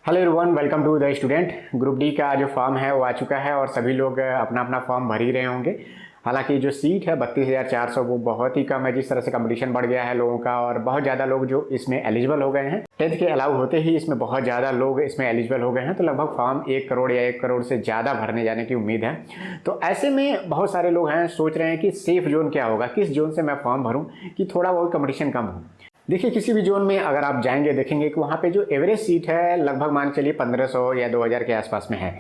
Hello everyone, welcome to the student. Group D का जो form है वो आ चुका है और सभी लोग अपना अपना फॉर्म भर ही रहे होंगे। हालांकि जो सीट है 32,400 वो बहुत ही कम है। जिस तरह से कंपटीशन बढ़ गया है लोगों का और बहुत ज़्यादा लोग जो इसमें एलिजिबल हो गए हैं, 10th के अलाउ होते ही इसमें बहुत ज़्यादा लोग इसमें एलिजिबल हो गए हैं। तो लगभग फॉर्म 1 करोड़ या 1 करोड़ से ज़्यादा भरने जाने की उम्मीद है। तो ऐसे में बहुत सारे लोग हैं सोच रहे हैं कि सेफ जोन क्या होगा, किस जोन से मैं फॉर्म भरूँ कि थोड़ा बहुत कंपटीशन कम हो। देखिए, किसी भी जोन में अगर आप जाएंगे देखेंगे कि वहाँ पे जो एवरेज सीट है लगभग मान के चलिए 1500 या 2000 के आसपास में है।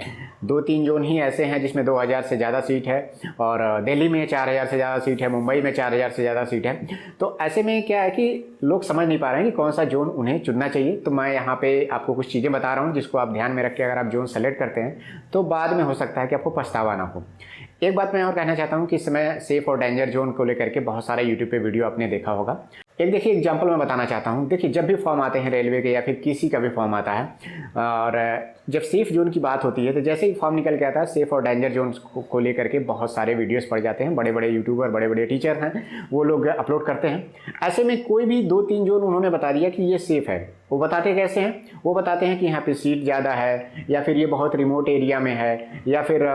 2-3 जोन ही ऐसे हैं जिसमें 2000 से ज़्यादा सीट है और दिल्ली में 4000 से ज़्यादा सीट है, मुंबई में 4000 से ज़्यादा सीट है। तो ऐसे में क्या है कि लोग समझ नहीं पा रहे हैं कि कौन सा जोन उन्हें चुनना चाहिए। तो मैं यहाँ पे आपको कुछ चीज़ें बता रहा हूँ जिसको आप ध्यान में रख के अगर आप जोन सेलेक्ट करते हैं तो बाद में हो सकता है कि आपको पछतावा ना हो। एक बात मैं और कहना चाहता हूँ कि इस समय सेफ और डेंजर जोन को लेकर के बहुत सारा यूट्यूब पे वीडियो आपने देखा होगा। एक देखिए एग्जांपल मैं बताना चाहता हूँ। देखिए, जब भी फॉर्म आते हैं रेलवे के या फिर किसी का भी फॉर्म आता है और जब सेफ जोन की बात होती है तो जैसे ही फॉर्म निकल के आता है सेफ और डेंजर जोन को लेकर के बहुत सारे वीडियोस पड़ जाते हैं। बड़े बड़े यूट्यूबर, बड़े बड़े टीचर हैं, वो लोग अपलोड करते हैं। ऐसे में कोई भी 2-3 जोन उन्होंने बता दिया कि ये सेफ है। वो बताते कैसे हैं? वो बताते हैं कि यहाँ पे सीट ज़्यादा है या फिर ये बहुत रिमोट एरिया में है या फिर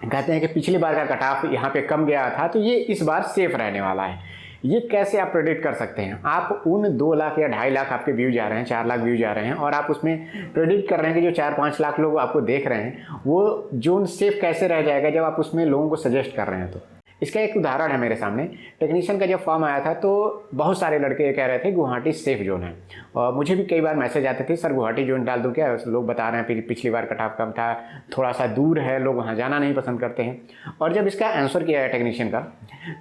कहते हैं कि पिछली बार का कट ऑफ यहाँ पे कम गया था तो ये इस बार सेफ रहने वाला है। ये कैसे आप प्रेडिक्ट कर सकते हैं? आप उन 2 लाख या 2.5 लाख आपके व्यूज आ रहे हैं, 4 लाख व्यूज आ रहे हैं और आप उसमें प्रेडिक्ट कर रहे हैं कि जो 4-5 लाख लोग आपको देख रहे हैं वो जोन सेफ कैसे रह जाएगा जब आप उसमें लोगों को सजेस्ट कर रहे हैं। तो इसका एक उदाहरण है मेरे सामने। टेक्नीशियन का जब फॉर्म आया था तो बहुत सारे लड़के ये कह रहे थे गुवाहाटी सेफ जोन है और मुझे भी कई बार मैसेज आते थे, सर गुवाहाटी जोन डाल दूं क्या? लोग बता रहे हैं फिर पिछली बार कट ऑफ कम था, थोड़ा सा दूर है, लोग वहाँ जाना नहीं पसंद करते हैं। और जब इसका आंसर किया है टेक्नीशियन का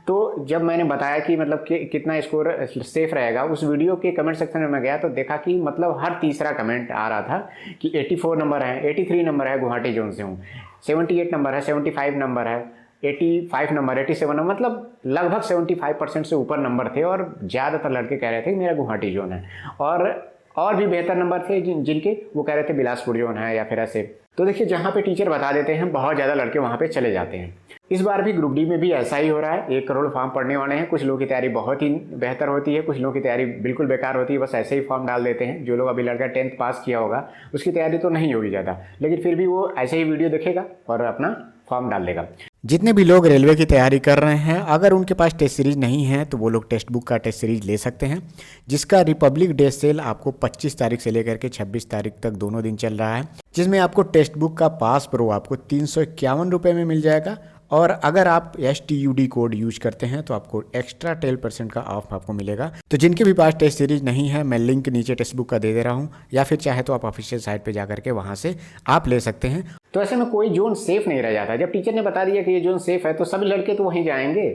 तो जब मैंने बताया कि मतलब कि कितना स्कोर सेफ रहेगा, उस वीडियो के कमेंट सेक्शन में मैं गया तो देखा कि मतलब हर तीसरा कमेंट आ रहा था कि 84 नंबर है, 83 नंबर है, गुवाहाटी जोन से हूँ, 78 नंबर है, 75 नंबर है, 85 नंबर, 87 नंबर, मतलब लगभग 75% से ऊपर नंबर थे और ज़्यादातर लड़के कह रहे थे कि मेरा गुवाहाटी जोन है। और भी बेहतर नंबर थे जिनके वो कह रहे थे बिलासपुर जोन है या फिर ऐसे। तो देखिए, जहाँ पे टीचर बता देते हैं बहुत ज़्यादा लड़के वहाँ पे चले जाते हैं। इस बार भी ग्रुप डी में भी ऐसा ही हो रहा है। 1 करोड़ फॉर्म पढ़ने वाले हैं। कुछ लोगों की तैयारी बहुत ही बेहतर होती है, कुछ लोगों की तैयारी बिल्कुल बेकार होती है, बस ऐसे ही फॉर्म डाल देते हैं। जो लोग अभी लड़का 10th पास किया होगा उसकी तैयारी तो नहीं होगी ज़्यादा, लेकिन फिर भी वो ऐसे ही वीडियो देखेगा और अपना फॉर्म डाल देगा। जितने भी लोग रेलवे की तैयारी कर रहे हैं, अगर उनके पास टेस्ट सीरीज नहीं है तो वो लोग टेक्स्ट बुक का टेस्ट सीरीज ले सकते हैं, जिसका रिपब्लिक डे सेल आपको 25 तारीख से लेकर के 26 तारीख तक दोनों दिन चल रहा है, जिसमें आपको टेक्स्ट बुक का पास प्रो आपको 351 रुपये में मिल जाएगा। और अगर आप STUD कोड यूज करते हैं तो आपको एक्स्ट्रा 10% का ऑफ आपको मिलेगा। तो जिनके भी पास टेस्ट सीरीज नहीं है, मैं लिंक नीचे टेक्स्ट बुक का दे दे रहा हूँ या फिर चाहे तो आप ऑफिशियल साइट पे जाकर के वहाँ से आप ले सकते हैं। तो ऐसे में कोई जोन सेफ नहीं रह जाता। जब टीचर ने बता दिया कि ये जोन सेफ है तो सभी लड़के तो वहीं जाएंगे।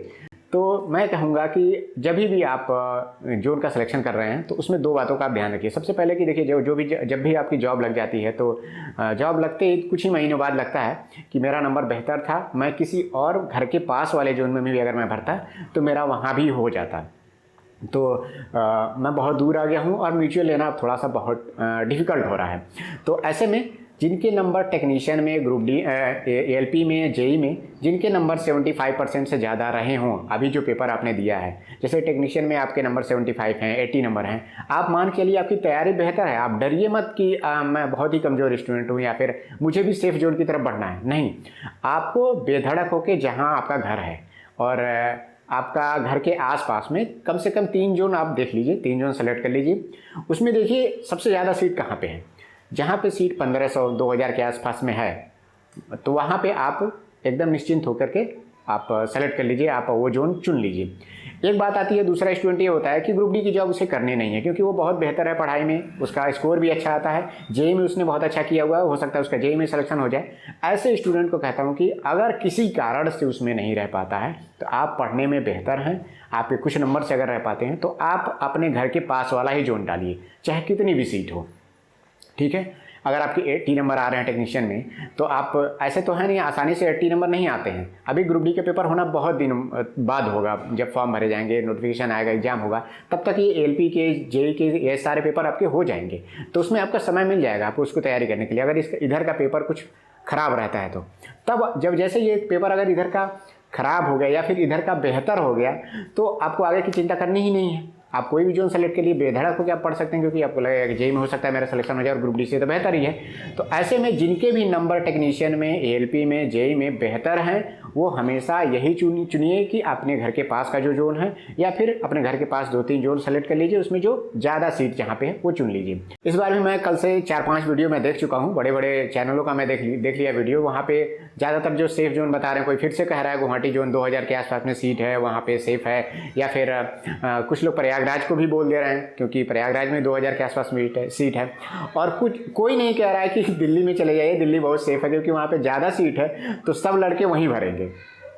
तो मैं कहूँगा कि जब भी आप जोन का सिलेक्शन कर रहे हैं तो उसमें 2 बातों का आप ध्यान रखिए। सबसे पहले कि देखिए, जब भी आपकी जॉब लग जाती है तो जॉब लगते ही कुछ ही महीनों बाद लगता है कि मेरा नंबर बेहतर था, मैं किसी और घर के पास वाले जोन में भी अगर मैं भरता तो मेरा वहाँ भी हो जाता। तो मैं बहुत दूर आ गया हूँ और म्यूचुअल लेना अब थोड़ा सा बहुत डिफ़िकल्ट हो रहा है। तो ऐसे में जिनके नंबर टेक्नीशियन में, ग्रुप डी, ALP में, JEE में जिनके नंबर 75% से ज़्यादा रहे हों, अभी जो पेपर आपने दिया है, जैसे टेक्नीशियन में आपके नंबर 75 हैं, 80 नंबर हैं, आप मान के लिए आपकी तैयारी बेहतर है। आप डरिए मत कि मैं बहुत ही कमज़ोर स्टूडेंट हूँ या फिर मुझे भी सेफ जोन की तरफ बढ़ना है। नहीं, आपको बेधड़क होकर जहाँ आपका घर है और आपका घर के आसपास में कम से कम 3 जोन आप देख लीजिए, 3 जोन सेलेक्ट कर लीजिए। उसमें देखिए सबसे ज़्यादा सीट कहाँ पे है। जहाँ पे सीट 1500-2000 के आसपास में है तो वहाँ पे आप एकदम निश्चिंत होकर के आप सेलेक्ट कर लीजिए, आप वो जोन चुन लीजिए। एक बात आती है, दूसरा स्टूडेंट ये होता है कि ग्रुप डी की जॉब उसे करनी नहीं है क्योंकि वो बहुत बेहतर है पढ़ाई में, उसका स्कोर भी अच्छा आता है, JEE में उसने बहुत अच्छा किया हुआ है, हो सकता है उसका JEE में सिलेक्शन हो जाए। ऐसे स्टूडेंट को कहता हूँ कि अगर किसी कारण से उसमें नहीं रह पाता है तो आप पढ़ने में बेहतर हैं, आपके कुछ नंबर से अगर रह पाते हैं तो आप अपने घर के पास वाला ही जोन डालिए, चाहे कितनी भी सीट हो। ठीक है, अगर आपके 80 नंबर आ रहे हैं टेक्नीशियन में तो आप ऐसे तो है नहीं, आसानी से 80 नंबर नहीं आते हैं। अभी ग्रुप डी के पेपर होना बहुत दिन बाद होगा, जब फॉर्म भरे जाएंगे, नोटिफिकेशन आएगा, एग्जाम होगा, तब तक ये ALP के, JEE के ये सारे पेपर आपके हो जाएंगे। तो उसमें आपका समय मिल जाएगा आपको उसको तैयारी करने के लिए। अगर इसका इधर का पेपर कुछ ख़राब रहता है तो तब जब जैसे ये पेपर अगर इधर का ख़राब हो गया या फिर इधर का बेहतर हो गया तो आपको आगे की चिंता करनी ही नहीं है। आप कोई भी जोन सेलेक्ट के लिए बेधड़क होकर आप पढ़ सकते हैं, क्योंकि आपको लगेगा कि जेई में हो सकता है मेरा सिलेक्शन हो जाए और ग्रुप डी से तो बेहतर ही है। तो ऐसे में जिनके भी नंबर टेक्नीशियन में, एएलपी में, जेई में बेहतर हैं, वो हमेशा यही चुनिए कि अपने घर के पास का जो जोन है या फिर अपने घर के पास 2-3 जोन सेलेक्ट कर लीजिए, उसमें जो ज़्यादा सीट जहाँ पे है वो चुन लीजिए। इस बार भी मैं कल से 4-5 वीडियो मैं देख चुका हूँ, बड़े बड़े चैनलों का मैं देख लिया वीडियो। वहाँ पे ज़्यादातर जो सेफ जोन बता रहे हैं, कोई फिर से कह रहा है गुवाहाटी जोन 2000 के आसपास में सीट है, वहाँ पे सेफ है, या फिर कुछ लोग प्रयागराज को भी बोल दे रहे हैं क्योंकि प्रयागराज में 2000 के आसपास सीट है। और कोई नहीं कह रहा है कि दिल्ली में चले जाइए, दिल्ली बहुत सेफ है क्योंकि वहाँ पे ज़्यादा सीट है तो सब लड़के वहीं भरेंगे।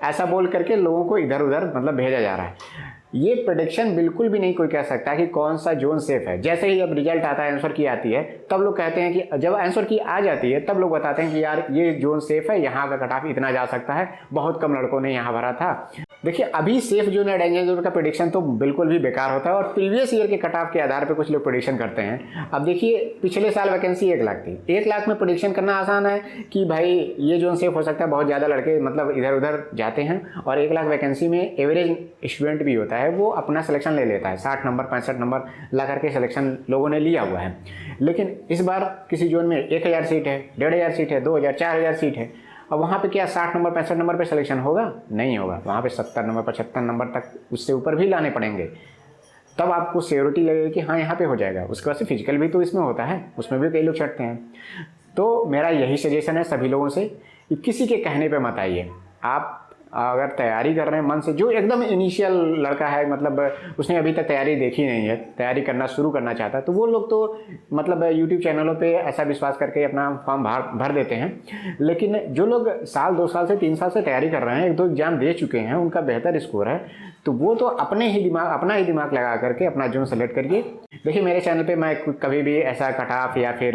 ऐसा बोल करके लोगों को इधर उधर मतलब भेजा जा रहा है। ये प्रेडिक्शन बिल्कुल भी नहीं कोई कह सकता कि कौन सा जोन सेफ है। जैसे ही जब रिजल्ट आता है, आंसर की आती है, तब लोग कहते हैं कि जब आंसर की आ जाती है तब लोग बताते हैं कि यार ये जोन सेफ है, यहाँ का कट ऑफ इतना जा सकता है, बहुत कम लड़कों ने यहाँ भरा था। देखिए अभी सेफ जोन या डेंजर जोन का प्रेडिक्शन तो बिल्कुल भी बेकार होता है और प्रीवियस ईयर के कट ऑफ के आधार पर कुछ लोग प्रेडिक्शन करते हैं। अब देखिए पिछले साल वैकेंसी 1 लाख थी, 1 लाख में प्रेडिक्शन करना आसान है कि भाई ये जोन सेफ हो सकता है, बहुत ज़्यादा लड़के मतलब इधर उधर जाते हैं, और 1 लाख वैकेंसी में एवरेज स्टूडेंट भी होता है, वो अपना सिलेक्शन ले लेता है, 60 नंबर 65 नंबर ला करके सिलेक्शन लोगों ने लिया हुआ है। लेकिन इस बार किसी जोन में 1000 सीट है, 1500 सीट है, 2000 4000 सीट है, अब वहाँ पे क्या 60 नंबर 65 नंबर पे सिलेक्शन होगा? नहीं होगा। वहाँ पे 70 नंबर 75 नंबर तक उससे ऊपर भी लाने पड़ेंगे, तब आपको श्योरिटी लगेगी कि हाँ यहाँ पे हो जाएगा। उसके बाद से फिजिकल भी तो इसमें होता है, उसमें भी कई लोग चढ़ते हैं। तो मेरा यही सजेशन है सभी लोगों से कि किसी के कहने पे मत आइए। आप अगर तैयारी कर रहे हैं मन से, जो एकदम इनिशियल लड़का है, मतलब उसने अभी तक तैयारी देखी नहीं है, तैयारी करना शुरू करना चाहता है, तो वो लोग तो मतलब यूट्यूब चैनलों पे ऐसा विश्वास करके अपना फॉर्म भर देते हैं। लेकिन जो लोग साल 2 साल से 3 साल से तैयारी कर रहे हैं, 1-2 एग्जाम दे चुके हैं, उनका बेहतर स्कोर है, तो वो तो अपना ही दिमाग लगा करके अपना जोन सेलेक्ट करिए। देखिए मेरे चैनल पे मैं कभी भी ऐसा कट ऑफ या फिर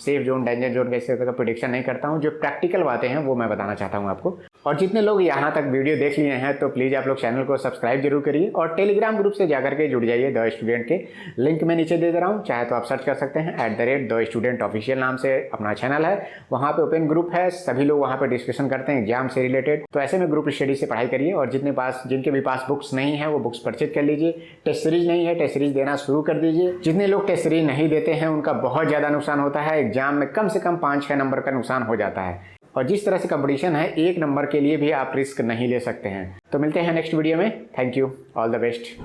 सेफ जोन डेंजर जोन कैसे का प्रेडिक्शन नहीं करता हूँ। जो प्रैक्टिकल बातें हैं वो मैं बताना चाहता हूँ आपको। और जितने लोग यहाँ तक वीडियो देख लिए हैं तो प्लीज़ आप लोग चैनल को सब्सक्राइब जरूर करिए और टेलीग्राम ग्रुप से जाकर के जुड़ जाइए। द स्टूडेंट के लिंक मैं नीचे दे दे रहा हूँ, चाहे तो आप सर्च कर सकते हैं @द स्टूडेंट ऑफिशियल नाम से अपना चैनल है। वहाँ पे ओपन ग्रुप है, सभी लोग वहाँ पे डिस्कशन करते हैं एग्जाम से रिलेटेड। तो ऐसे में ग्रुप स्टडी से पढ़ाई करिए और जिनके भी पास बुक्स नहीं है वो बुक्स परचेज कर लीजिए। टेस्ट सीरीज नहीं है, टेस्ट सीरीज देना शुरू कर दीजिए। जितने लोग टेस्ट सीरीज नहीं देते हैं उनका बहुत ज़्यादा नुकसान होता है, एग्जाम में कम से कम 5-6 नंबर का नुकसान हो जाता है। और जिस तरह से कंपटीशन है, 1 नंबर के लिए भी आप रिस्क नहीं ले सकते हैं। तो मिलते हैं नेक्स्ट वीडियो में। Thank you, all the best.